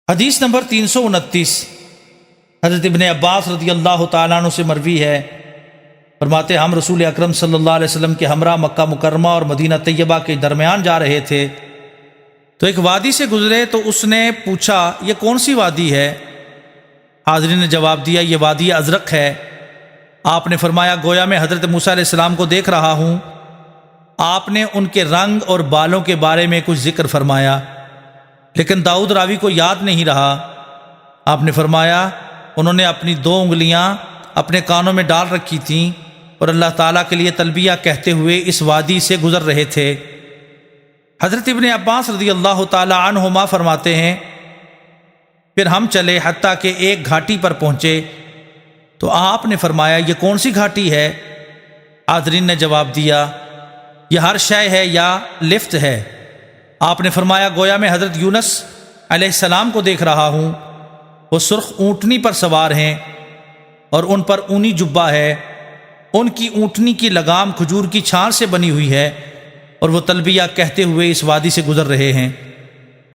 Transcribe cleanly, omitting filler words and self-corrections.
حدیث نمبر 329 حضرت ابن عباس رضی اللہ تعالیٰ عنہ سے مروی ہے، فرماتے ہم رسول اکرم صلی اللہ علیہ وسلم کے ہمراہ مکہ مکرمہ اور مدینہ طیبہ کے درمیان جا رہے تھے تو ایک وادی سے گزرے تو اس نے پوچھا یہ کون سی وادی ہے؟ حاضرین نے جواب دیا یہ وادی ازرق ہے۔ آپ نے فرمایا گویا میں حضرت موسیٰ علیہ السلام کو دیکھ رہا ہوں۔ آپ نے ان کے رنگ اور بالوں کے بارے میں کچھ ذکر فرمایا لیکن داؤد راوی کو یاد نہیں رہا۔ آپ نے فرمایا انہوں نے اپنی 2 انگلیاں اپنے کانوں میں ڈال رکھی تھیں اور اللہ تعالیٰ کے لیے تلبیہ کہتے ہوئے اس وادی سے گزر رہے تھے۔ حضرت ابن عباس رضی اللہ تعالیٰ عنہما فرماتے ہیں پھر ہم چلے حتیٰ کہ ایک گھاٹی پر پہنچے تو آپ نے فرمایا یہ کون سی گھاٹی ہے؟ حاضرین نے جواب دیا یہ ہر شے ہے یا لفت ہے۔ آپ نے فرمایا گویا میں حضرت یونس علیہ السلام کو دیکھ رہا ہوں، وہ سرخ اونٹنی پر سوار ہیں اور ان پر اونی جبہ ہے، ان کی اونٹنی کی لگام کھجور کی چھال سے بنی ہوئی ہے اور وہ تلبیہ کہتے ہوئے اس وادی سے گزر رہے ہیں۔